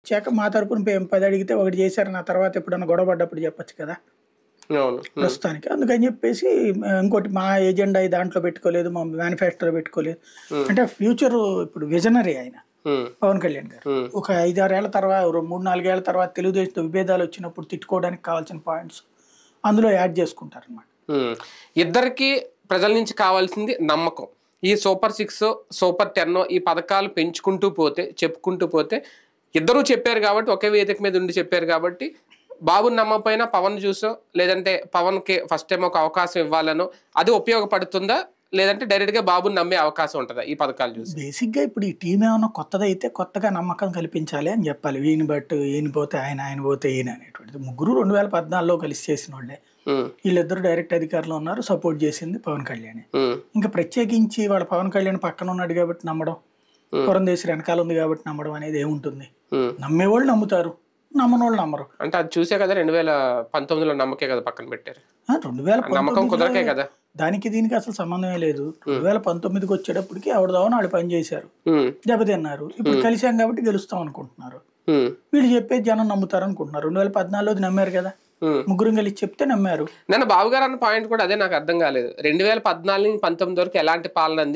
ఇచ్చాక మా తరపున 10 అడిగితే ఒకటి చేశారు, నా తర్వాత ఎప్పుడన్నా గొడవ పడ్డప్పుడు చెప్పొచ్చు కదా ప్రస్తుతానికి. అందుకని చెప్పేసి ఇంకోటి మా ఎజెండా దాంట్లో పెట్టుకోలేదు, మా మేనిఫెస్టోలో పెట్టుకోలేదు. అంటే ఫ్యూచర్ ఇప్పుడు విజనరీ ఆయన పవన్ కళ్యాణ్ గారు. ఒక 5-6 ఏళ్ల తర్వాత 3-4 ఏళ్ల తర్వాత తెలుగుదేశంతో విభేదాలు వచ్చినప్పుడు తిట్టుకోవడానికి కావాల్సిన పాయింట్స్ అందులో యాడ్ చేసుకుంటారు అన్నమాట. ఇద్దరికి ప్రజల నుంచి కావాల్సింది నమ్మకం. ఈ సూపర్ 6 సూపర్ 10 ఈ పథకాలు పెంచుకుంటూ పోతే చెప్పుకుంటూ పోతే ఇద్దరూ చెప్పారు కాబట్టి ఒకే వేదిక మీద ఉండి చెప్పారు కాబట్టి బాబుని నమ్మకపోయినా పవన్ చూసో లేదంటే పవన్కి ఫస్ట్ టైం ఒక అవకాశం ఇవ్వాలనో అది ఉపయోగపడుతుందా, లేదంటే డైరెక్ట్ గా బాబుని నమ్మే అవకాశం ఉంటుందా ఈ పథకాలు చూసి? బేసిక్ గా ఇప్పుడు ఈ టీం ఏమన్నా కొత్తదైతే కొత్తగా నమ్మకం కల్పించాలి అని చెప్పాలి. ఈయన బట్టి ఈయన పోతే ఆయన, ఆయన పోతే ఈయన అనేటువంటిది. ముగ్గురు 2014లో కలిసి చేసిన వాళ్ళే. వీళ్ళిద్దరు డైరెక్ట్ అధికారులు ఉన్నారు, సపోర్ట్ చేసింది పవన్ కళ్యాణ్. ఇంకా ప్రత్యేకించి వాళ్ళ పవన్ కళ్యాణ్ పక్కన ఉన్నాడు కాబట్టి నమ్మడం, పురంధేశ్వరి వెనకాల ఉంది కాబట్టి నమ్మడం అనేది ఏముంటుంది? నమ్మేవాళ్ళు నమ్ముతారు, నమ్మనోళ్ళు నమ్మరు. అంటే అది చూసే కదా 2019లో నమ్మకే కదా పక్కన పెట్టారు. 2019 కదా దానికి దీనికి అసలు సంబంధమే లేదు. 2019కి వచ్చేటప్పటికి ఆవిడదావని వాళ్ళు పని చేశారు, దెబ్బతిన్నారు. ఇప్పుడు కలిసాం కాబట్టి గెలుస్తాం అనుకుంటున్నారు. వీళ్ళు చెప్పేది జనం నమ్ముతారు అనుకుంటున్నారు. 2014లో నమ్మారు కదా, ముగ్గురు కలిసి చెప్తే నమ్మారు. నేను బాబు గారు అన్న పాయింట్ కూడా అదే నాకు అర్థం కాలేదు. 2014 నుంచి 19 వరకు ఎలాంటి పాలన